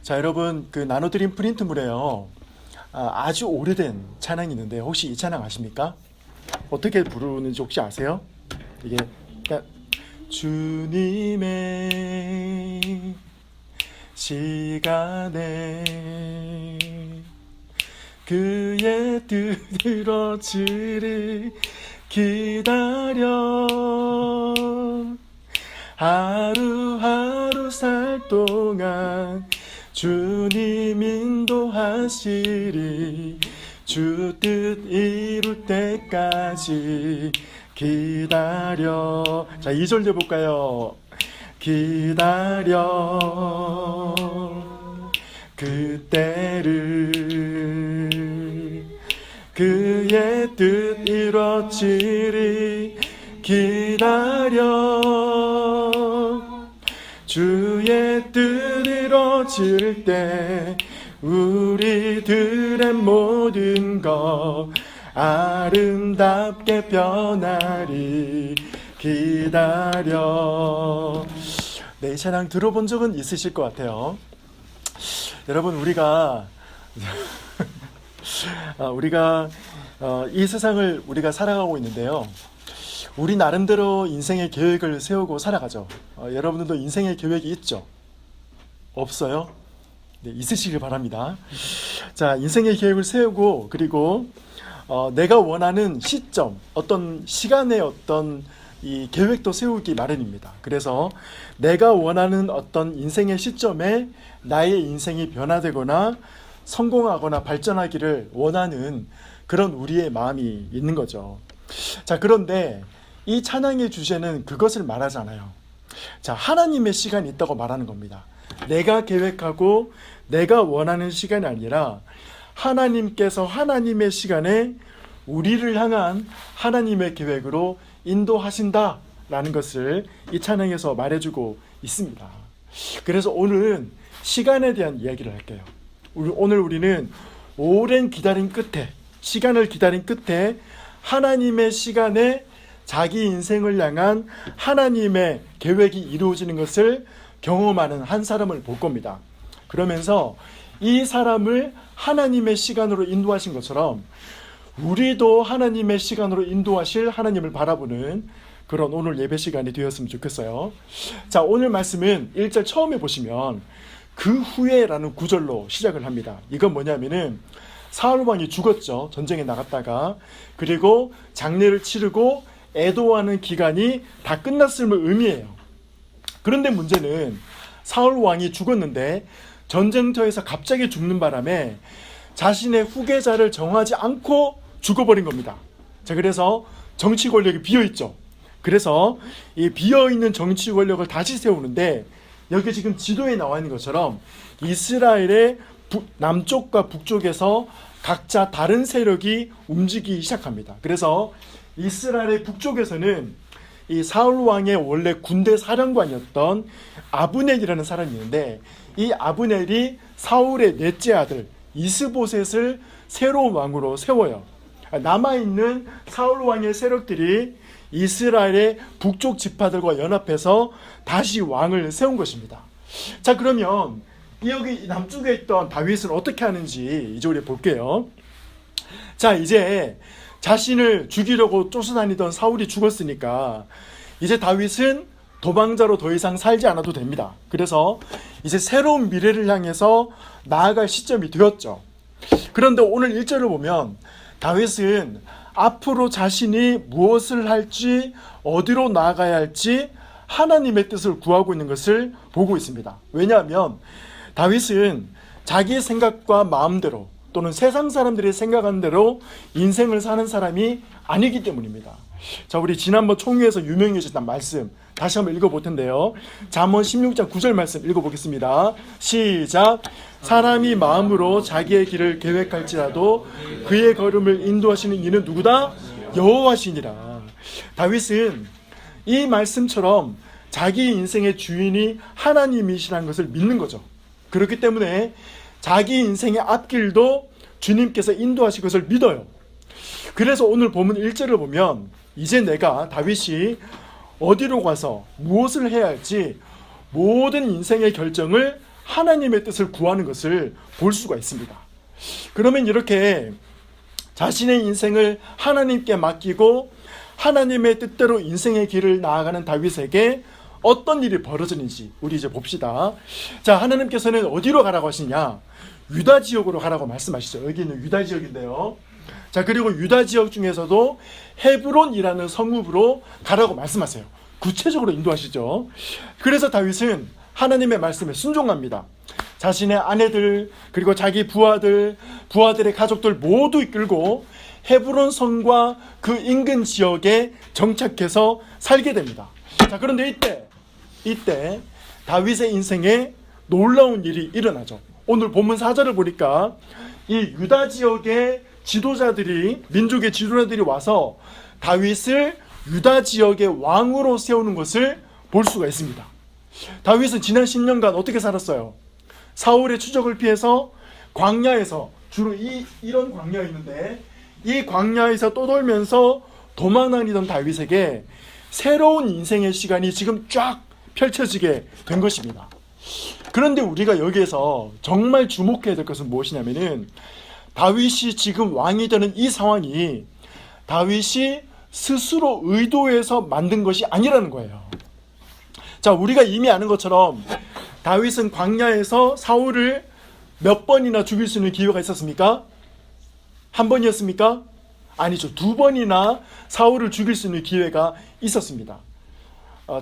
자, 여러분, 그 나눠드린 프린트물에요. 아주 오래된 찬양이 있는데 혹시 이 찬양 아십니까? 어떻게 부르는지 혹시 아세요? 이게 그러니까 주님의 시간에 그의 들어지리 기다려 하루하루 살 동안 주님 인도하시리 주 뜻 이룰 때까지 기다려. 자, 2절 해볼까요? 기다려 그때를 그의 뜻 이루어지리 기다려 주의 뜻 이루어질 때 우리들의 모든 것 아름답게 변하리 기다려. 네, 이 찬양 들어본 적은 있으실 것 같아요. 여러분, 우리가 이 세상을 우리가 살아가고 있는데요, 우리 나름대로 인생의 계획을 세우고 살아가죠. 여러분들도 인생의 계획이 있죠? 없어요? 네, 있으시길 바랍니다. 자, 인생의 계획을 세우고 그리고 내가 원하는 시점, 어떤 시간의 어떤 이 계획도 세우기 마련입니다. 그래서 내가 원하는 어떤 인생의 시점에 나의 인생이 변화되거나 성공하거나 발전하기를 원하는 그런 우리의 마음이 있는 거죠. 자, 그런데 이 찬양의 주제는 그것을 말하지 않아요. 자, 하나님의 시간이 있다고 말하는 겁니다. 내가 계획하고 내가 원하는 시간이 아니라 하나님께서 하나님의 시간에 우리를 향한 하나님의 계획으로 인도하신다라는 것을 이 찬양에서 말해주고 있습니다. 그래서 오늘은 시간에 대한 이야기를 할게요. 오늘 우리는 오랜 기다림 끝에, 시간을 기다린 끝에 하나님의 시간에 자기 인생을 향한 하나님의 계획이 이루어지는 것을 경험하는 한 사람을 볼 겁니다. 그러면서 이 사람을 하나님의 시간으로 인도하신 것처럼 우리도 하나님의 시간으로 인도하실 하나님을 바라보는 그런 오늘 예배 시간이 되었으면 좋겠어요. 자, 오늘 말씀은 1절 처음에 보시면 그 후에라는 구절로 시작을 합니다. 이건 뭐냐면은 사울 왕이 죽었죠. 전쟁에 나갔다가. 그리고 장례를 치르고 애도하는 기간이 다 끝났음을 의미해요. 그런데 문제는 사울 왕이 죽었는데 전쟁터에서 갑자기 죽는 바람에 자신의 후계자를 정하지 않고 죽어버린 겁니다. 자, 그래서 정치 권력이 비어있죠. 그래서 이 비어있는 정치 권력을 다시 세우는데 여기 지금 지도에 나와 있는 것처럼 이스라엘의 남쪽과 북쪽에서 각자 다른 세력이 움직이기 시작합니다. 그래서 이스라엘의 북쪽에서는 이 사울 왕의 원래 군대 사령관이었던 아브넬이라는 사람이 있는데 이 아브넬이 사울의 넷째 아들 이스보셋을 새로운 왕으로 세워요. 남아있는 사울 왕의 세력들이 이스라엘의 북쪽 지파들과 연합해서 다시 왕을 세운 것입니다. 자, 그러면 여기 남쪽에 있던 다윗은 어떻게 하는지 이제 우리 볼게요. 자, 이제 자신을 죽이려고 쫓아다니던 사울이 죽었으니까 이제 다윗은 도망자로 더 이상 살지 않아도 됩니다. 그래서 이제 새로운 미래를 향해서 나아갈 시점이 되었죠. 그런데 오늘 1절을 보면 다윗은 앞으로 자신이 무엇을 할지 어디로 나아가야 할지 하나님의 뜻을 구하고 있는 것을 보고 있습니다. 왜냐하면 다윗은 자기의 생각과 마음대로 또는 세상 사람들이 생각하는 대로 인생을 사는 사람이 아니기 때문입니다. 자, 우리 지난번 총회에서 유명해졌던 말씀 다시 한번 읽어볼 텐데요. 잠언 16장 9절 말씀 읽어보겠습니다. 시작. 사람이 마음으로 자기의 길을 계획할지라도 그의 걸음을 인도하시는 이는 누구다? 여호와시니라. 다윗은 이 말씀처럼 자기 인생의 주인이 하나님이시라는 것을 믿는 거죠. 그렇기 때문에 자기 인생의 앞길도 주님께서 인도하실 것을 믿어요. 그래서 오늘 본문 1절을 보면 이제 내가 다윗이 어디로 가서 무엇을 해야 할지 모든 인생의 결정을 하나님의 뜻을 구하는 것을 볼 수가 있습니다. 그러면 이렇게 자신의 인생을 하나님께 맡기고 하나님의 뜻대로 인생의 길을 나아가는 다윗에게 어떤 일이 벌어지는지 우리 이제 봅시다. 자, 하나님께서는 어디로 가라고 하시냐? 유다 지역으로 가라고 말씀하시죠. 여기는 유다 지역인데요. 자, 그리고 유다 지역 중에서도 헤브론이라는 성읍으로 가라고 말씀하세요. 구체적으로 인도하시죠. 그래서 다윗은 하나님의 말씀에 순종합니다. 자신의 아내들, 그리고 자기 부하들, 부하들의 가족들 모두 이끌고 헤브론 성과 그 인근 지역에 정착해서 살게 됩니다. 자, 그런데 이때 다윗의 인생에 놀라운 일이 일어나죠. 오늘 본문 4절을 보니까 이 유다 지역의 지도자들이, 민족의 지도자들이 와서 다윗을 유다 지역의 왕으로 세우는 것을 볼 수가 있습니다. 다윗은 지난 10년간 어떻게 살았어요? 사울의 추적을 피해서 광야에서, 주로 이런 광야였는데 이 광야에서 떠돌면서 도망다니던 다윗에게 새로운 인생의 시간이 지금 쫙 펼쳐지게 된 것입니다. 그런데 우리가 여기에서 정말 주목해야 될 것은 무엇이냐면은 다윗이 지금 왕이 되는 이 상황이 다윗이 스스로 의도해서 만든 것이 아니라는 거예요. 자, 우리가 이미 아는 것처럼 다윗은 광야에서 사울을 몇 번이나 죽일 수 있는 기회가 있었습니까? 한 번이었습니까? 아니죠. 2번이나 사울을 죽일 수 있는 기회가 있었습니다.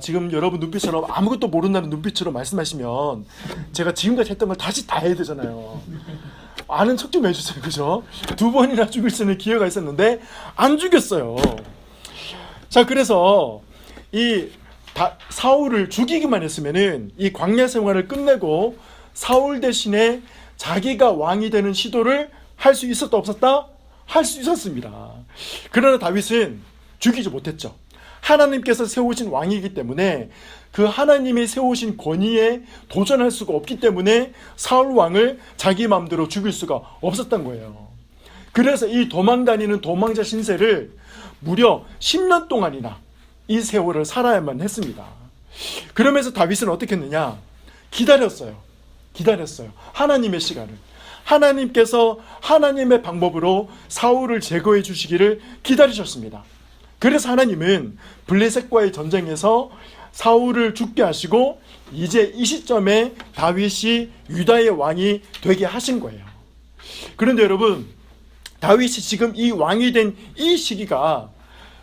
지금 여러분 눈빛처럼 아무것도 모른다는 눈빛으로 말씀하시면 제가 지금까지 했던 걸 다시 다 해야 되잖아요. 아는 척 좀 해주세요. 그죠? 2번이나 죽일 수 있는 기회가 있었는데 안 죽였어요. 자, 그래서 사울을 죽이기만 했으면은 이 광야 생활을 끝내고 사울 대신에 자기가 왕이 되는 시도를 할 수 있었다 없었다? 할 수 있었습니다. 그러나 다윗은 죽이지 못했죠. 하나님께서 세우신 왕이기 때문에 그 하나님이 세우신 권위에 도전할 수가 없기 때문에 사울 왕을 자기 마음대로 죽일 수가 없었던 거예요. 그래서 이 도망다니는 도망자 신세를 무려 10년 동안이나 이 세월을 살아야만 했습니다. 그러면서 다윗은 어떻게 했느냐? 기다렸어요. 하나님의 시간을. 하나님께서 하나님의 방법으로 사울을 제거해 주시기를 기다리셨습니다. 그래서 하나님은 블레셋과의 전쟁에서 사울을 죽게 하시고 이제 이 시점에 다윗이 유다의 왕이 되게 하신 거예요. 그런데 여러분, 다윗이 지금 이 왕이 된 이 시기가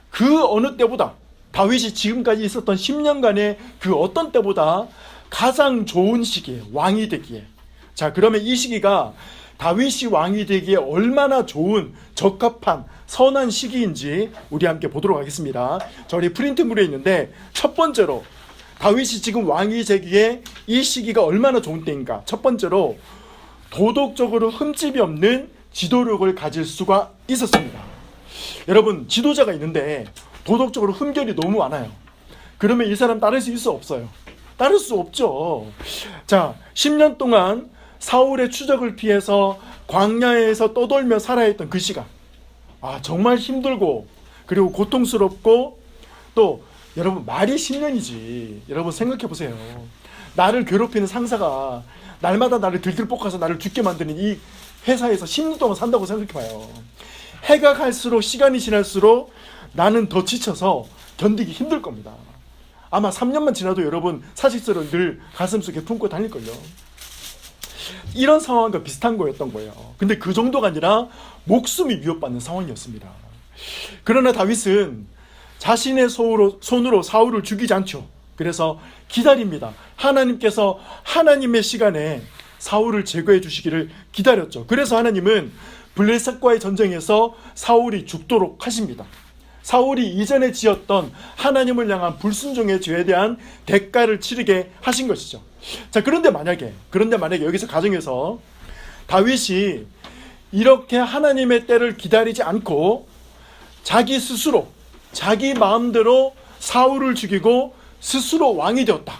그 어느 때보다, 다윗이 지금까지 있었던 10년간의 그 어떤 때보다 가장 좋은 시기예요. 왕이 되기에. 자, 그러면 이 시기가 다윗이 왕이 되기에 얼마나 좋은, 적합한, 선한 시기인지 우리 함께 보도록 하겠습니다. 저희 프린트물에 있는데 첫 번째로 다윗이 지금 왕이 되기에 이 시기가 얼마나 좋은 때인가. 첫 번째로 도덕적으로 흠집이 없는 지도력을 가질 수가 있었습니다. 여러분, 지도자가 있는데 도덕적으로 흠결이 너무 많아요. 그러면 이 사람 따를 수 있어 없어요? 따를 수 없죠. 자, 10년 동안 사울의 추적을 피해서 광야에서 떠돌며 살아야 했던 그 시간, 정말 힘들고 그리고 고통스럽고, 또 여러분 말이 10년이지. 여러분 생각해 보세요. 나를 괴롭히는 상사가 날마다 나를 들들 볶아서 나를 죽게 만드는 이 회사에서 10년 동안 산다고 생각해 봐요. 해가 갈수록, 시간이 지날수록 나는 더 지쳐서 견디기 힘들 겁니다. 아마 3년만 지나도 여러분 사직서를 늘 가슴속에 품고 다닐걸요. 이런 상황과 비슷한 거였던 거예요. 근데 그 정도가 아니라 목숨이 위협받는 상황이었습니다. 그러나 다윗은 자신의 손으로 사울을 죽이지 않죠. 그래서 기다립니다. 하나님께서 하나님의 시간에 사울을 제거해 주시기를 기다렸죠. 그래서 하나님은 블레셋과의 전쟁에서 사울이 죽도록 하십니다. 사울이 이전에 지었던 하나님을 향한 불순종의 죄에 대한 대가를 치르게 하신 것이죠. 자, 그런데 만약에 여기서 가정에서 다윗이 이렇게 하나님의 때를 기다리지 않고 자기 스스로, 자기 마음대로 사울을 죽이고 스스로 왕이 되었다.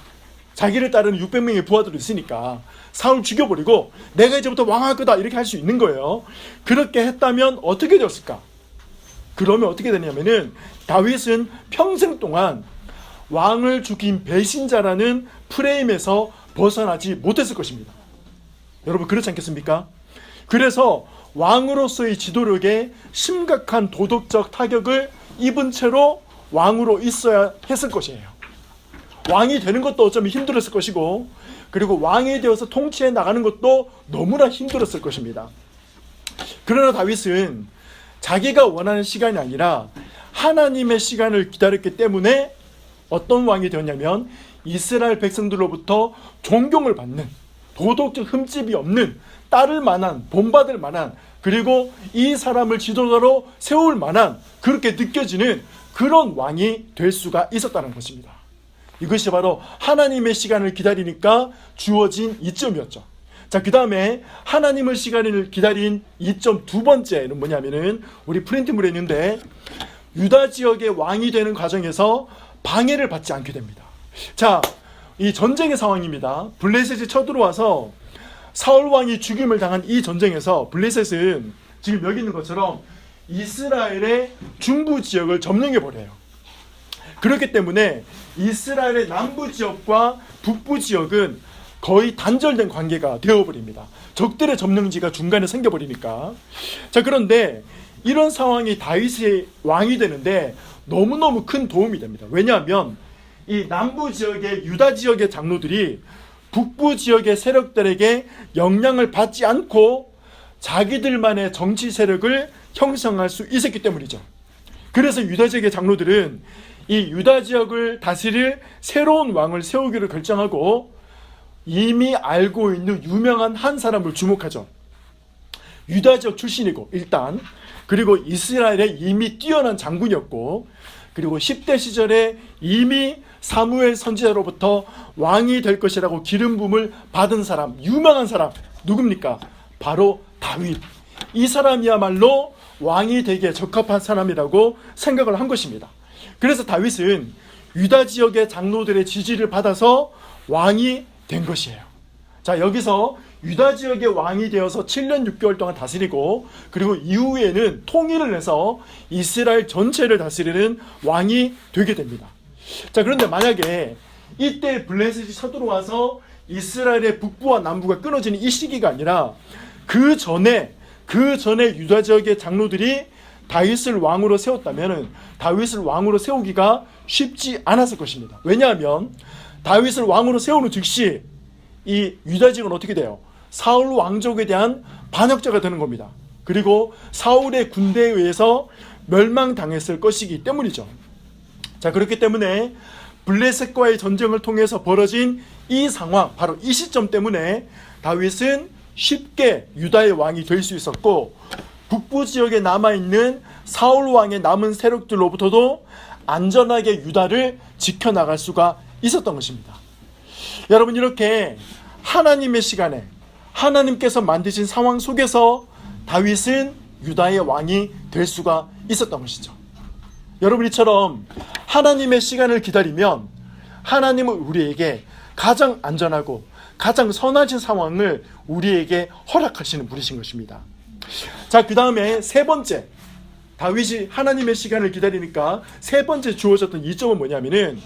자기를 따르는 600명의 부하들이 있으니까 사울 죽여버리고 내가 이제부터 왕할 거다, 이렇게 할 수 있는 거예요. 그렇게 했다면 어떻게 되었을까? 그러면 어떻게 되냐면은 다윗은 평생 동안 왕을 죽인 배신자라는 프레임에서 벗어나지 못했을 것입니다. 여러분 그렇지 않겠습니까? 그래서 왕으로서의 지도력에 심각한 도덕적 타격을 입은 채로 왕으로 있어야 했을 것이에요. 왕이 되는 것도 어쩌면 힘들었을 것이고, 그리고 왕이 되어서 통치해 나가는 것도 너무나 힘들었을 것입니다. 그러나 다윗은 자기가 원하는 시간이 아니라 하나님의 시간을 기다렸기 때문에 어떤 왕이 되었냐면 이스라엘 백성들로부터 존경을 받는, 도덕적 흠집이 없는, 따를 만한, 본받을 만한, 그리고 이 사람을 지도자로 세울 만한, 그렇게 느껴지는 그런 왕이 될 수가 있었다는 것입니다. 이것이 바로 하나님의 시간을 기다리니까 주어진 이점이었죠. 자, 그 다음에 하나님의 시간을 기다린 이점 두 번째는 뭐냐면은, 우리 프린트물에 있는데, 유다 지역의 왕이 되는 과정에서 방해를 받지 않게 됩니다. 자, 이 전쟁의 상황입니다. 블레셋이 쳐들어와서 사울 왕이 죽임을 당한 이 전쟁에서 블레셋은 지금 여기 있는 것처럼 이스라엘의 중부 지역을 점령해 버려요. 그렇기 때문에 이스라엘의 남부 지역과 북부 지역은 거의 단절된 관계가 되어버립니다. 적들의 점령지가 중간에 생겨버리니까. 자, 그런데 이런 상황이 다윗이 왕이 되는데 너무너무 큰 도움이 됩니다. 왜냐하면 이 남부 지역의 유다 지역의 장로들이 북부 지역의 세력들에게 영향을 받지 않고 자기들만의 정치 세력을 형성할 수 있었기 때문이죠. 그래서 유다 지역의 장로들은 이 유다 지역을 다스릴 새로운 왕을 세우기로 결정하고 이미 알고 있는 유명한 한 사람을 주목하죠. 유다 지역 출신이고 일단, 그리고 이스라엘에 이미 뛰어난 장군이었고, 그리고 10대 시절에 이미 사무엘 선지자로부터 왕이 될 것이라고 기름 부음을 받은 사람, 유명한 사람, 누굽니까? 바로 다윗. 이 사람이야말로 왕이 되기에 적합한 사람이라고 생각을 한 것입니다. 그래서 다윗은 유다 지역의 장로들의 지지를 받아서 왕이 된 것이에요. 자, 여기서 유다 지역의 왕이 되어서 7년 6개월 동안 다스리고, 그리고 이후에는 통일을 해서 이스라엘 전체를 다스리는 왕이 되게 됩니다. 자, 그런데 만약에 이때 블레셋이 쳐들어와서 이스라엘의 북부와 남부가 끊어지는 이 시기가 아니라 그 전에 유다 지역의 장로들이 다윗을 왕으로 세웠다면 다윗을 왕으로 세우기가 쉽지 않았을 것입니다. 왜냐하면 다윗을 왕으로 세우는 즉시 이 유다 지역은 어떻게 돼요? 사울 왕족에 대한 반역자가 되는 겁니다. 그리고 사울의 군대에 의해서 멸망당했을 것이기 때문이죠. 자, 그렇기 때문에 블레셋과의 전쟁을 통해서 벌어진 이 상황, 바로 이 시점 때문에 다윗은 쉽게 유다의 왕이 될 수 있었고, 북부 지역에 남아있는 사울 왕의 남은 세력들로부터도 안전하게 유다를 지켜나갈 수가 있었던 것입니다. 여러분, 이렇게 하나님의 시간에 하나님께서 만드신 상황 속에서 다윗은 유다의 왕이 될 수가 있었던 것이죠. 여러분, 이처럼 하나님의 시간을 기다리면 하나님은 우리에게 가장 안전하고 가장 선하신 상황을 우리에게 허락하시는 분이신 것입니다. 자, 그 다음에 세 번째, 다윗이 하나님의 시간을 기다리니까 세 번째 주어졌던 이점은 뭐냐면은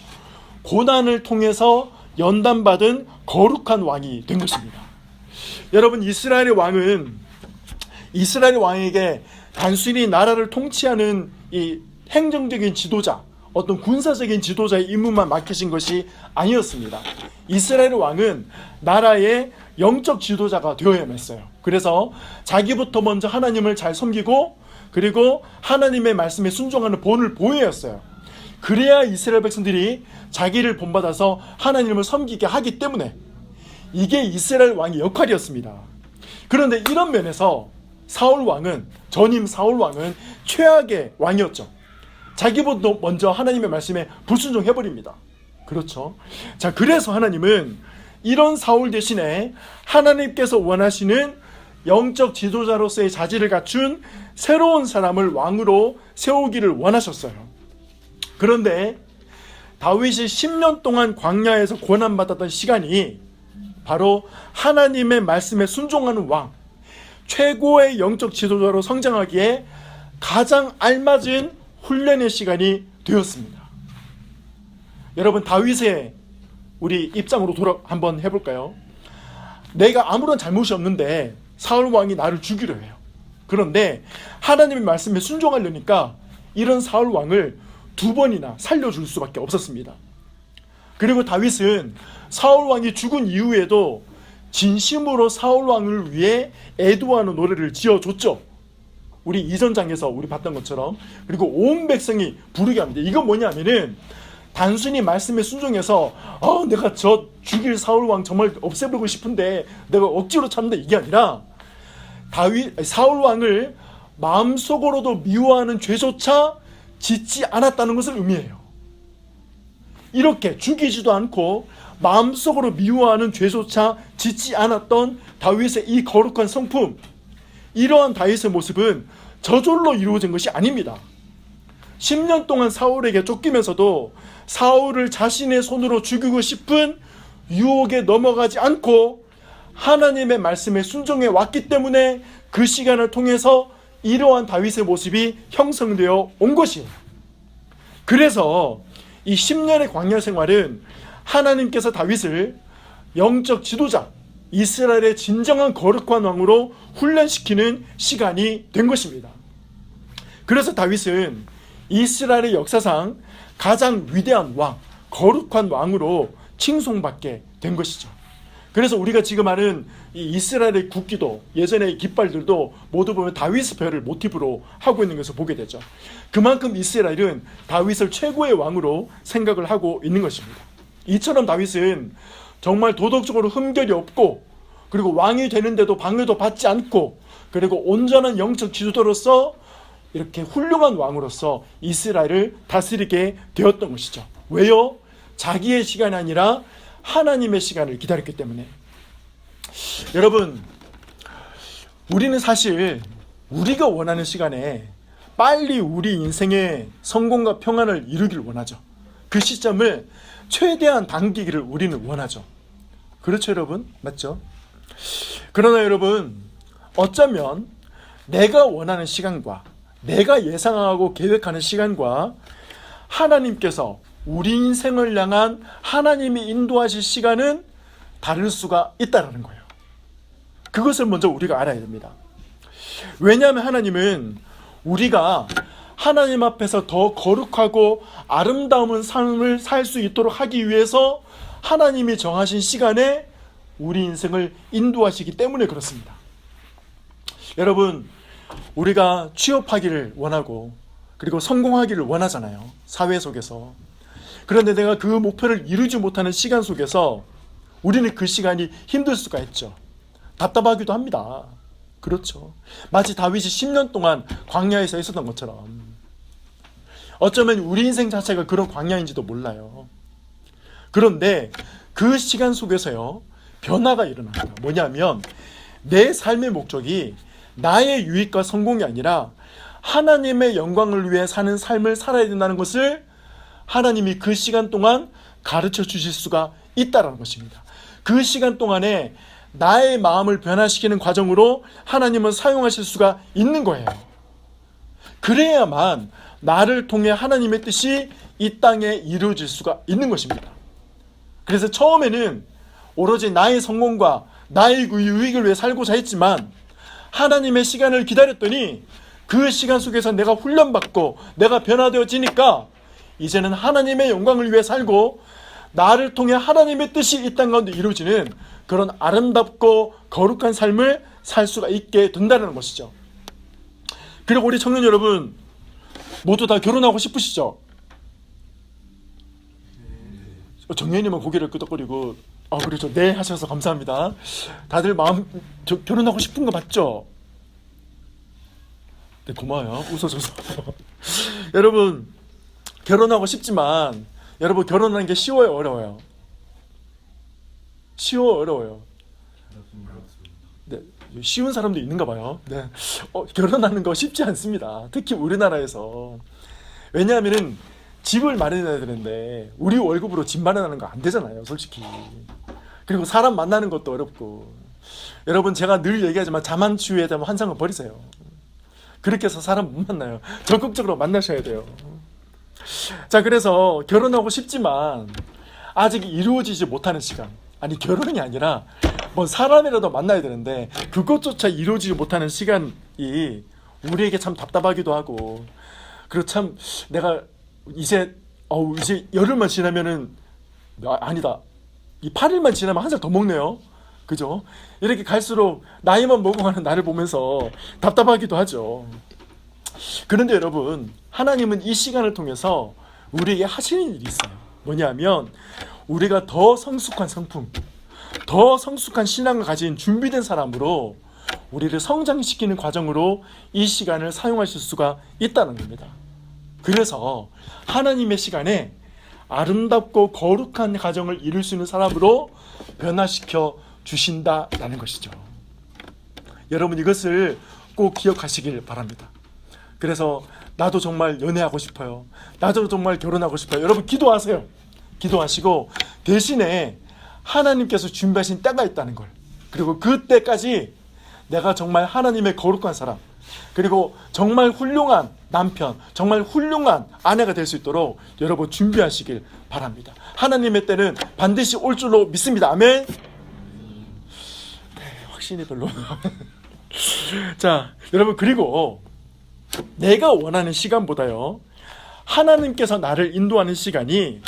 고난을 통해서 연단받은 거룩한 왕이 된 것입니다. 여러분, 이스라엘의 왕에게 단순히 나라를 통치하는 이 행정적인 지도자, 어떤 군사적인 지도자의 임무만 맡기신 것이 아니었습니다. 이스라엘 왕은 나라의 영적 지도자가 되어야만 했어요. 그래서 자기부터 먼저 하나님을 잘 섬기고, 그리고 하나님의 말씀에 순종하는 본을 보여야 했어요. 그래야 이스라엘 백성들이 자기를 본받아서 하나님을 섬기게 하기 때문에 이게 이스라엘 왕의 역할이었습니다. 그런데 이런 면에서 전임 사울 왕은 최악의 왕이었죠. 자기보다 먼저 하나님의 말씀에 불순종해버립니다. 그렇죠. 자, 그래서 하나님은 이런 사울 대신에 하나님께서 원하시는 영적 지도자로서의 자질을 갖춘 새로운 사람을 왕으로 세우기를 원하셨어요. 그런데 다윗이 10년 동안 광야에서 고난받았던 시간이 바로 하나님의 말씀에 순종하는 왕, 최고의 영적 지도자로 성장하기에 가장 알맞은 훈련의 시간이 되었습니다. 여러분, 다윗의 우리 입장으로 한번 해볼까요? 내가 아무런 잘못이 없는데 사울 왕이 나를 죽이려 해요. 그런데 하나님의 말씀에 순종하려니까 이런 사울 왕을 2번이나 살려줄 수밖에 없었습니다. 그리고 다윗은 사울 왕이 죽은 이후에도 진심으로 사울 왕을 위해 애도하는 노래를 지어줬죠. 우리 이전장에서 우리 봤던 것처럼. 그리고 온 백성이 부르게 합니다. 이건 뭐냐면은 단순히 말씀에 순종해서 내가 저 죽일 사울 왕 정말 없애버리고 싶은데 내가 억지로 참는다, 이게 아니라 사울 왕을 마음속으로도 미워하는 죄조차 짓지 않았다는 것을 의미해요. 이렇게 죽이지도 않고 마음속으로 미워하는 죄조차 짓지 않았던 다윗의 이 거룩한 성품, 이러한 다윗의 모습은 저절로 이루어진 것이 아닙니다. 10년 동안 사울에게 쫓기면서도 사울을 자신의 손으로 죽이고 싶은 유혹에 넘어가지 않고 하나님의 말씀에 순종해 왔기 때문에 그 시간을 통해서 이러한 다윗의 모습이 형성되어 온 것이에요. 그래서 이 10년의 광야 생활은 하나님께서 다윗을 영적 지도자, 이스라엘의 진정한 거룩한 왕으로 훈련시키는 시간이 된 것입니다. 그래서 다윗은 이스라엘의 역사상 가장 위대한 왕, 거룩한 왕으로 칭송받게 된 것이죠. 그래서 우리가 지금 하는 이 이스라엘의 국기도, 예전의 깃발들도 모두 보면 다윗의 별을 모티브로 하고 있는 것을 보게 되죠. 그만큼 이스라엘은 다윗을 최고의 왕으로 생각을 하고 있는 것입니다. 이처럼 다윗은 정말 도덕적으로 흠결이 없고, 그리고 왕이 되는데도 방해도 받지 않고, 그리고 온전한 영적 지도자로서 이렇게 훌륭한 왕으로서 이스라엘을 다스리게 되었던 것이죠. 왜요? 자기의 시간이 아니라 하나님의 시간을 기다렸기 때문에. 여러분, 우리는 사실 우리가 원하는 시간에 빨리 우리 인생의 성공과 평안을 이루기를 원하죠. 그 시점을 최대한 당기기를 우리는 원하죠. 그렇죠, 여러분? 맞죠? 그러나 여러분, 어쩌면 내가 원하는 시간과 내가 예상하고 계획하는 시간과 하나님께서 우리 인생을 향한 하나님이 인도하실 시간은 다를 수가 있다는 거예요. 그것을 먼저 우리가 알아야 됩니다. 왜냐하면 하나님은 우리가 하나님 앞에서 더 거룩하고 아름다운 삶을 살 수 있도록 하기 위해서 하나님이 정하신 시간에 우리 인생을 인도하시기 때문에 그렇습니다. 여러분, 우리가 취업하기를 원하고 그리고 성공하기를 원하잖아요. 사회 속에서. 그런데 내가 그 목표를 이루지 못하는 시간 속에서 우리는 그 시간이 힘들 수가 있죠. 답답하기도 합니다. 그렇죠. 마치 다윗이 10년 동안 광야에서 있었던 것처럼 어쩌면 우리 인생 자체가 그런 광야인지도 몰라요. 그런데 그 시간 속에서요, 변화가 일어납니다. 뭐냐면 내 삶의 목적이 나의 유익과 성공이 아니라 하나님의 영광을 위해 사는 삶을 살아야 된다는 것을 하나님이 그 시간 동안 가르쳐 주실 수가 있다는 것입니다. 그 시간 동안에 나의 마음을 변화시키는 과정으로 하나님은 사용하실 수가 있는 거예요. 그래야만 나를 통해 하나님의 뜻이 이 땅에 이루어질 수가 있는 것입니다. 그래서 처음에는 오로지 나의 성공과 나의 유익을 위해 살고자 했지만 하나님의 시간을 기다렸더니 그 시간 속에서 내가 훈련받고 내가 변화되어지니까 이제는 하나님의 영광을 위해 살고 나를 통해 하나님의 뜻이 이 땅 가운데 이루어지는 그런 아름답고 거룩한 삶을 살 수가 있게 된다는 것이죠. 그리고 우리 청년 여러분 모두 다 결혼하고 싶으시죠? 정현님은 고개를 끄덕거리고 그렇죠. 네 하셔서 감사합니다. 다들 마음 결혼하고 싶은 거 맞죠? 네, 고마워요. 웃어줘서. 여러분, 결혼하고 싶지만 여러분, 결혼하는 게 쉬워요, 어려워요? 쉬워요, 어려워요? 네, 쉬운 사람도 있는가 봐요. 네, 결혼하는 거 쉽지 않습니다. 특히 우리나라에서. 왜냐하면은 집을 마련해야 되는데 우리 월급으로 집 마련하는 거 안 되잖아요, 솔직히. 그리고 사람 만나는 것도 어렵고. 여러분, 제가 늘 얘기하지만 자만추에 대한 환상을 버리세요. 그렇게 해서 사람 못 만나요. 적극적으로 만나셔야 돼요. 자, 그래서 결혼하고 싶지만 아직 이루어지지 못하는 시간, 아니 결혼이 아니라 뭐 사람이라도 만나야 되는데 그것조차 이루어지지 못하는 시간이 우리에게 참 답답하기도 하고, 그리고 참 내가 이제 열흘만 지나면은 아니다, 이 8일만 지나면 한 살 더 먹네요. 그죠? 이렇게 갈수록 나이만 먹어가는 나를 보면서 답답하기도 하죠. 그런데 여러분, 하나님은 이 시간을 통해서 우리에게 하시는 일이 있어요. 뭐냐면 우리가 더 성숙한 성품, 더 성숙한 신앙을 가진 준비된 사람으로 우리를 성장시키는 과정으로 이 시간을 사용하실 수가 있다는 겁니다. 그래서 하나님의 시간에 아름답고 거룩한 가정을 이룰 수 있는 사람으로 변화시켜 주신다라는 것이죠. 여러분, 이것을 꼭 기억하시길 바랍니다. 그래서 나도 정말 연애하고 싶어요, 나도 정말 결혼하고 싶어요. 여러분 기도하세요. 기도하시고 대신에 하나님께서 준비하신 때가 있다는 걸, 그리고 그 때까지 내가 정말 하나님의 거룩한 사람, 그리고 정말 훌륭한 남편, 정말 훌륭한 아내가 될 수 있도록 여러분 준비하시길 바랍니다. 하나님의 때는 반드시 올 줄로 믿습니다. 아멘. 확신이 별로. 자, 여러분, 그리고 내가 원하는 시간보다요, 하나님께서 나를 인도하는 시간이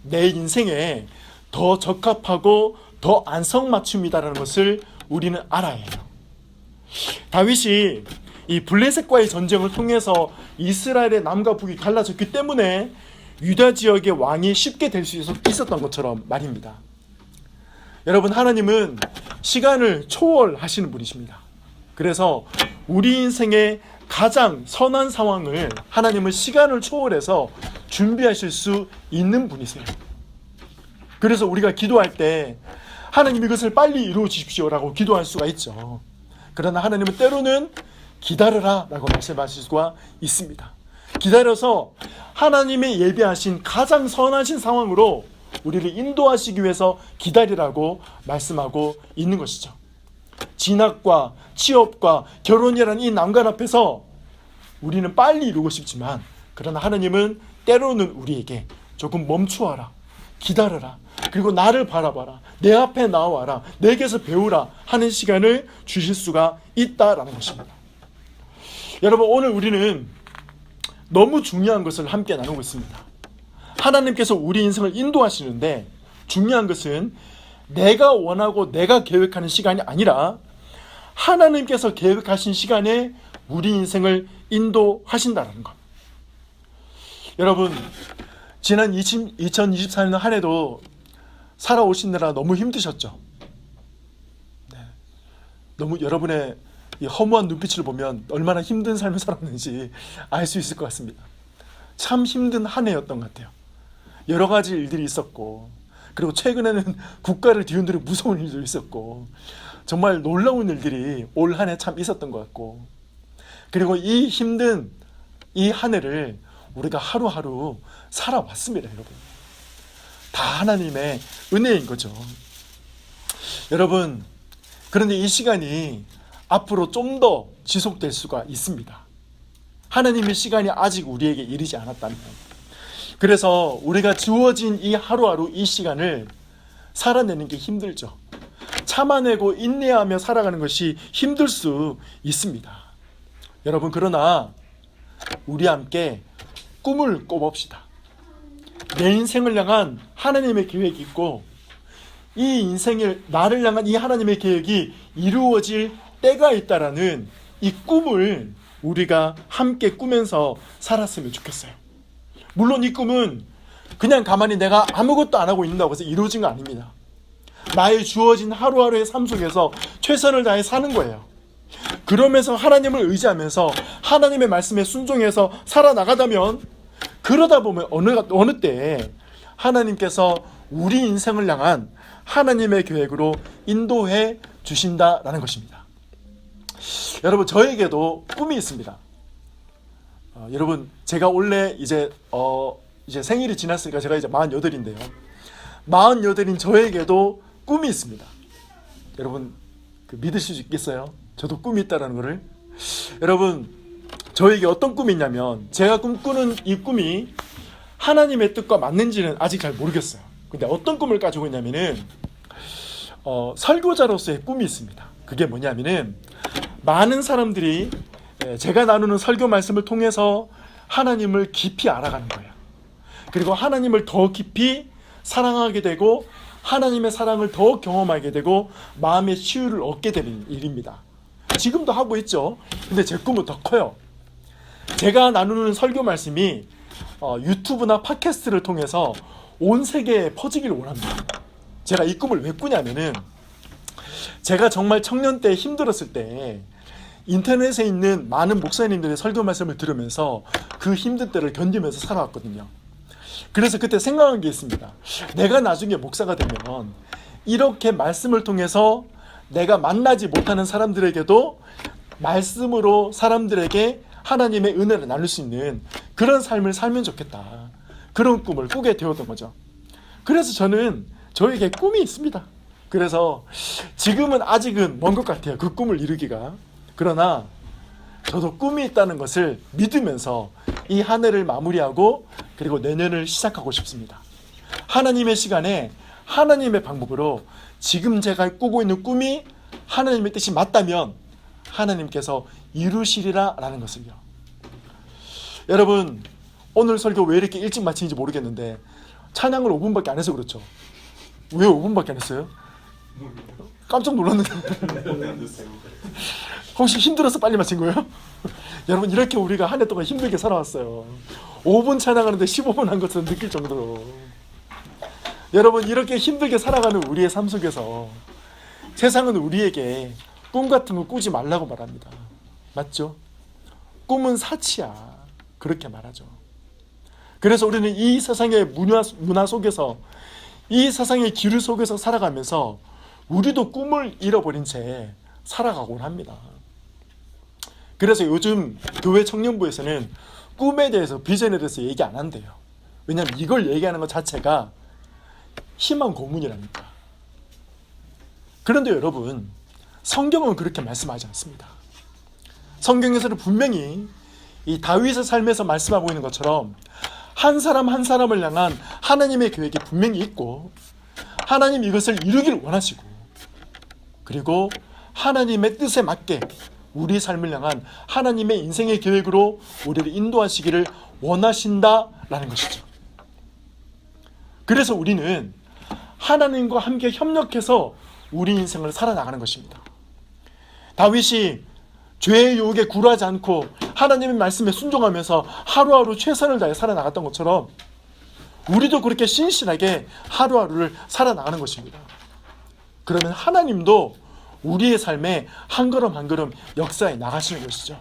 내 인생에 더 적합하고 더 안성맞춤이다라는 것을 우리는 알아야 해요. 다윗이 이 블레셋과의 전쟁을 통해서 이스라엘의 남과 북이 갈라졌기 때문에 유다 지역의 왕이 쉽게 될 수 있었던 것처럼 말입니다. 여러분, 하나님은 시간을 초월하시는 분이십니다. 그래서 우리 인생의 가장 선한 상황을 하나님은 시간을 초월해서 준비하실 수 있는 분이세요. 그래서 우리가 기도할 때 하나님 이것을 빨리 이루어 주십시오라고 기도할 수가 있죠. 그러나 하나님은 때로는 기다려라 라고 말씀하실 수가 있습니다. 기다려서 하나님의 예비하신 가장 선하신 상황으로 우리를 인도하시기 위해서 기다리라고 말씀하고 있는 것이죠. 진학과 취업과 결혼이라는 이 난관 앞에서 우리는 빨리 이루고 싶지만, 그러나 하나님은 때로는 우리에게 조금 멈추어라, 기다려라, 그리고 나를 바라봐라, 내 앞에 나와라, 내게서 배우라 하는 시간을 주실 수가 있다라는 것입니다. 여러분, 오늘 우리는 너무 중요한 것을 함께 나누고 있습니다. 하나님께서 우리 인생을 인도하시는데 중요한 것은 내가 원하고 내가 계획하는 시간이 아니라 하나님께서 계획하신 시간에 우리 인생을 인도하신다는 것. 여러분, 지난 2024년 한 해도 살아오시느라 너무 힘드셨죠? 네. 너무 여러분의 이 허무한 눈빛을 보면 얼마나 힘든 삶을 살았는지 알 수 있을 것 같습니다. 참 힘든 한 해였던 것 같아요. 여러 가지 일들이 있었고, 그리고 최근에는 국가를 뒤흔드는 무서운 일도 있었고, 정말 놀라운 일들이 올 한 해 참 있었던 것 같고, 그리고 이 힘든 이 한 해를 우리가 하루하루 살아왔습니다. 여러분, 다 하나님의 은혜인 거죠. 여러분, 그런데 이 시간이 앞으로 좀 더 지속될 수가 있습니다. 하나님의 시간이 아직 우리에게 이르지 않았다면. 그래서 우리가 주어진 이 하루하루 이 시간을 살아내는 게 힘들죠. 참아내고 인내하며 살아가는 것이 힘들 수 있습니다. 여러분, 그러나 우리 함께 꿈을 꿔봅시다. 내 인생을 향한 하나님의 계획이 있고, 이 인생을, 나를 향한 이 하나님의 계획이 이루어질 때가 있다라는 이 꿈을 우리가 함께 꾸면서 살았으면 좋겠어요. 물론 이 꿈은 그냥 가만히 내가 아무것도 안 하고 있는다고 해서 이루어진 거 아닙니다. 나의 주어진 하루하루의 삶 속에서 최선을 다해 사는 거예요. 그러면서 하나님을 의지하면서 하나님의 말씀에 순종해서 살아나가다면, 그러다 보면 어느 때에 하나님께서 우리 인생을 향한 하나님의 계획으로 인도해 주신다라는 것입니다. 여러분, 저에게도 꿈이 있습니다. 여러분, 제가 원래 이제 생일이 지났으니까 제가 이제 48인데요. 48인 저에게도 꿈이 있습니다. 여러분, 믿으실 수 있겠어요? 저도 꿈이 있다는 것을. 여러분, 저에게 어떤 꿈이 있냐면, 제가 꿈꾸는 이 꿈이 하나님의 뜻과 맞는지는 아직 잘 모르겠어요. 근데 어떤 꿈을 가지고 있냐면은 설교자로서의 꿈이 있습니다. 그게 뭐냐면은 많은 사람들이 제가 나누는 설교 말씀을 통해서 하나님을 깊이 알아가는 거예요. 그리고 하나님을 더 깊이 사랑하게 되고 하나님의 사랑을 더 경험하게 되고 마음의 치유를 얻게 되는 일입니다. 지금도 하고 있죠. 근데 제 꿈은 더 커요. 제가 나누는 설교 말씀이 유튜브나 팟캐스트를 통해서 온 세계에 퍼지기를 원합니다. 제가 이 꿈을 왜 꾸냐면은 제가 정말 청년 때 힘들었을 때 인터넷에 있는 많은 목사님들의 설교 말씀을 들으면서 그 힘든 때를 견디면서 살아왔거든요. 그래서 그때 생각한 게 있습니다. 내가 나중에 목사가 되면 이렇게 말씀을 통해서 내가 만나지 못하는 사람들에게도 말씀으로 사람들에게 하나님의 은혜를 나눌 수 있는 그런 삶을 살면 좋겠다. 그런 꿈을 꾸게 되었던 거죠. 그래서 저는 저에게 꿈이 있습니다. 그래서 지금은 아직은 먼 것 같아요. 그 꿈을 이루기가. 그러나 저도 꿈이 있다는 것을 믿으면서 이 한 해를 마무리하고 그리고 내년을 시작하고 싶습니다. 하나님의 시간에 하나님의 방법으로 지금 제가 꾸고 있는 꿈이 하나님의 뜻이 맞다면 하나님께서 이루시리라 라는 것을요. 여러분, 오늘 설교 왜 이렇게 일찍 마치는지 모르겠는데 찬양을 5분밖에 안 해서 그렇죠. 왜 5분밖에 안 했어요? 깜짝 놀랐는데 혹시 힘들어서 빨리 마친 거예요? 여러분, 이렇게 우리가 한 해 동안 힘들게 살아왔어요. 5분 찬양하는데 15분 한 것처럼 느낄 정도로. 여러분, 이렇게 힘들게 살아가는 우리의 삶 속에서 세상은 우리에게 꿈 같은 거 꾸지 말라고 말합니다. 맞죠? 꿈은 사치야. 그렇게 말하죠. 그래서 우리는 이 세상의 문화 속에서, 이 세상의 기류 속에서 살아가면서 우리도 꿈을 잃어버린 채 살아가곤 합니다. 그래서 요즘 교회 청년부에서는 꿈에 대해서, 비전에 대해서 얘기 안 한대요. 왜냐하면 이걸 얘기하는 것 자체가 희망 고문이라니까. 그런데 여러분, 성경은 그렇게 말씀하지 않습니다. 성경에서는 분명히 이 다윗의 삶에서 말씀하고 있는 것처럼 한 사람 한 사람을 향한 하나님의 계획이 분명히 있고 하나님 이것을 이루기를 원하시고 그리고 하나님의 뜻에 맞게 우리 삶을 향한 하나님의 인생의 계획으로 우리를 인도하시기를 원하신다라는 것이죠. 그래서 우리는 하나님과 함께 협력해서 우리 인생을 살아나가는 것입니다. 다윗이 죄의 유혹에 굴하지 않고 하나님의 말씀에 순종하면서 하루하루 최선을 다해 살아나갔던 것처럼 우리도 그렇게 신실하게 하루하루를 살아나가는 것입니다. 그러면 하나님도 우리의 삶에 한 걸음 한 걸음 역사에 나가시는 것이죠.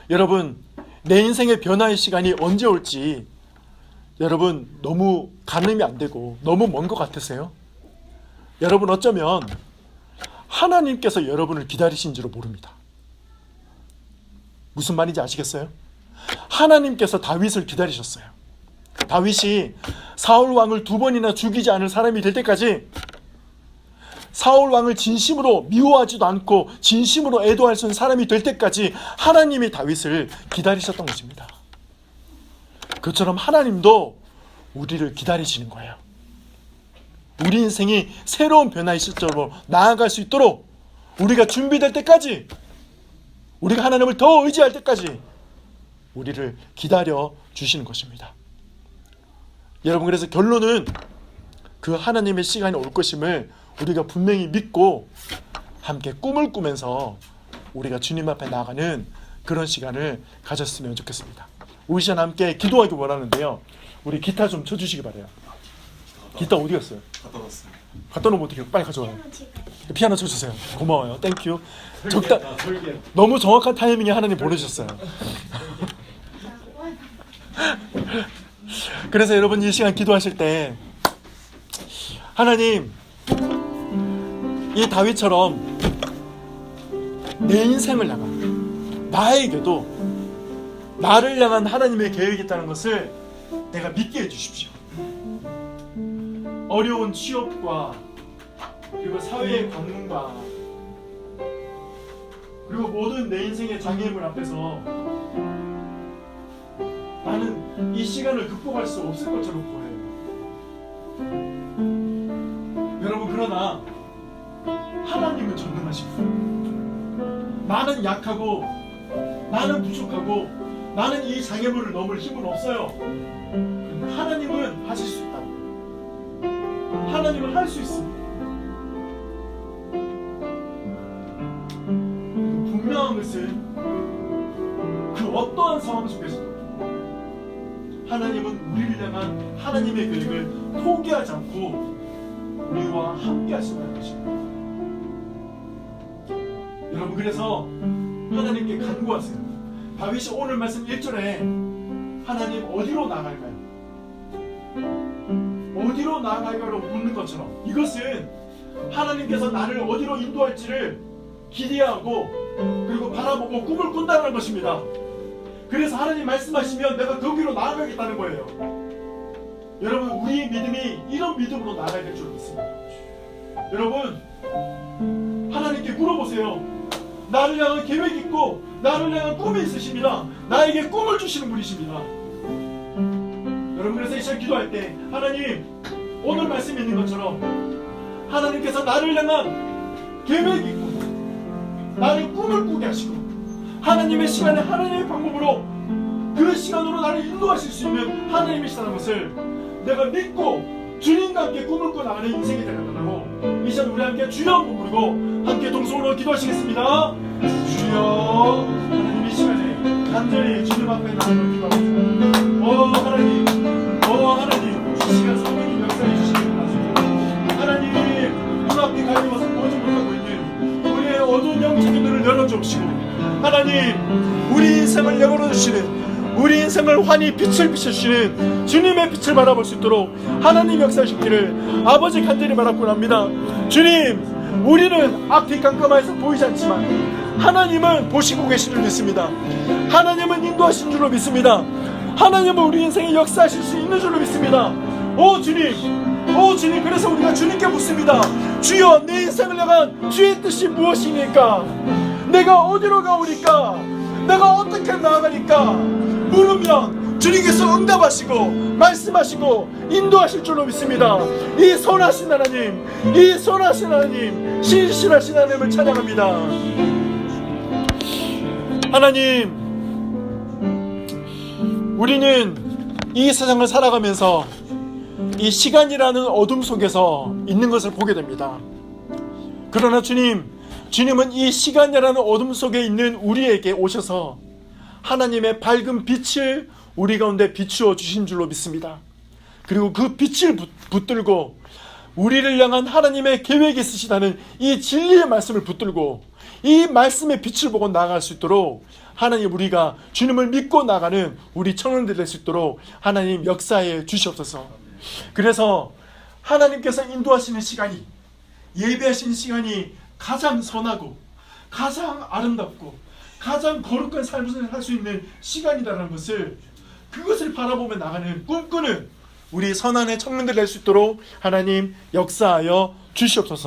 여러분, 내 인생의 변화의 시간이 언제 올지 여러분 너무 가늠이 안 되고 너무 먼 것 같으세요? 여러분, 어쩌면 하나님께서 여러분을 기다리신지로 모릅니다. 무슨 말인지 아시겠어요? 하나님께서 다윗을 기다리셨어요. 다윗이 사울 왕을 2번이나 죽이지 않을 사람이 될 때까지, 사울 왕을 진심으로 미워하지도 않고 진심으로 애도할 수 있는 사람이 될 때까지 하나님이 다윗을 기다리셨던 것입니다. 그처럼 하나님도 우리를 기다리시는 거예요. 우리 인생이 새로운 변화의 시점으로 나아갈 수 있도록 우리가 준비될 때까지, 우리가 하나님을 더 의지할 때까지 우리를 기다려 주시는 것입니다. 여러분, 그래서 결론은 그 하나님의 시간이 올 것임을 우리가 분명히 믿고 함께 꿈을 꾸면서 우리가 주님 앞에 나아가는 그런 시간을 가졌으면 좋겠습니다. 우리 시간 함께 기도하기 원하는데요. 우리 기타 좀 쳐주시기 바라요. 기타 어디 갔어요? 갖다 놨습니다. 갖다 놓으면 어떻게 해요? 빨리 가져와요. 피아노 쳐주세요. 고마워요. 땡큐. 너무 정확한 타이밍에 하나님 보내주셨어요. 그래서 여러분, 이 시간 기도하실 때 하나님, 이 다윗처럼 내 인생을 향한, 나에게도 나를 향한 하나님의 계획이 있다는 것을 내가 믿게 해주십시오. 어려운 취업과 그리고 사회의 관문과 그리고 모든 내 인생의 장애물 앞에서 나는 이 시간을 극복할 수 없을 것처럼 보여요. 여러분, 그러나 하나님은 전능하시고 나는 약하고 나는 부족하고 나는 이 장애물을 넘을 힘은 없어요. 하나님은 하실 수 있다. 하나님은 할 수 있습니다. 분명한 것은 그 어떠한 상황 속에서도 하나님은 우리를 향한 하나님의 계획을 포기하지 않고 우리와 함께 하신다는 것입니다. 여러분, 그래서 하나님께 간구하세요. 다윗이 오늘 말씀 1절에 하나님 어디로 나갈까요? 어디로 나갈까로 묻는 것처럼 이것은 하나님께서 나를 어디로 인도할지를 기대하고 그리고 바라보고 꿈을 꾼다는 것입니다. 그래서 하나님 말씀하시면 내가 거기로 나아가겠다는 거예요. 여러분, 우리의 믿음이 이런 믿음으로 나아가야 될 줄 믿습니다. 여러분, 하나님께 물어보세요. 나를 향한 계획이 있고 나를 향한 꿈이 있으십니다. 나에게 꿈을 주시는 분이십니다. 여러분, 그래서 이 시간 기도할 때 하나님, 오늘 말씀에 있는 것처럼 하나님께서 나를 향한 계획이 있고 나를 꿈을 꾸게 하시고 하나님의 시간에 하나님의 방법으로 그 시간으로 나를 인도하실 수 있는 하나님이시다는 것을 내가 믿고 주님과 함께 꿈을 꿔 나가는 인생이 되겠다고 이 시간 우리 함께 주여 한번 부르고 함께 동성으로 기도하시겠습니다. 주여. 하나님, 이 시간에 간절히 주님 앞에 나가는 기도합니다. 하나님, 하나님, 이 시간 성령님 역사해 주시기 바랍니다. 하나님, 눈앞이 가리워서 보지 못하고 있는 우리의 어두운 영적인 눈을 열어주시고 하나님, 우리 인생을 열어주시는, 우리 인생을 환히 빛을 비춰주시는 주님의 빛을 바라볼 수 있도록 하나님 역사하시기를 아버지 간절히 바라곤 합니다. 주님, 우리는 앞이 깜깜해서 보이지 않지만 하나님은 보시고 계신 줄 믿습니다. 하나님은 인도하신 줄로 믿습니다. 하나님은 우리 인생에 역사하실 수 있는 줄로 믿습니다. 오 주님, 그래서 우리가 주님께 묻습니다. 주여, 내 인생을 향한 주의 뜻이 무엇이니까? 내가 어디로 가오리까? 내가 어떻게 나아가니까? 물으면 주님께서 응답하시고 말씀하시고 인도하실 줄로 믿습니다. 이 선하신 하나님, 이 선하신 하나님, 신실하신 하나님을 찬양합니다. 하나님, 우리는 이 세상을 살아가면서 이 시간이라는 어둠 속에서 있는 것을 보게 됩니다. 그러나 주님은 이 시간이라는 어둠 속에 있는 우리에게 오셔서 하나님의 밝은 빛을 우리 가운데 비추어 주신 줄로 믿습니다. 그리고 그 빛을 붙들고 우리를 향한 하나님의 계획이 있으시다는 이 진리의 말씀을 붙들고 이 말씀의 빛을 보고 나아갈 수 있도록 하나님, 우리가 주님을 믿고 나가는 우리 청년들 될 수 있도록 하나님 역사해 주시옵소서. 그래서 하나님께서 인도하시는 시간이, 예배하시는 시간이 가장 선하고 가장 아름답고 가장 거룩한 삶을 살 수 있는 시간이라는 것을, 그것을 바라보며 나가는 꿈꾸는 우리 선한의 청년들 될 수 있도록 하나님 역사하여 주시옵소서.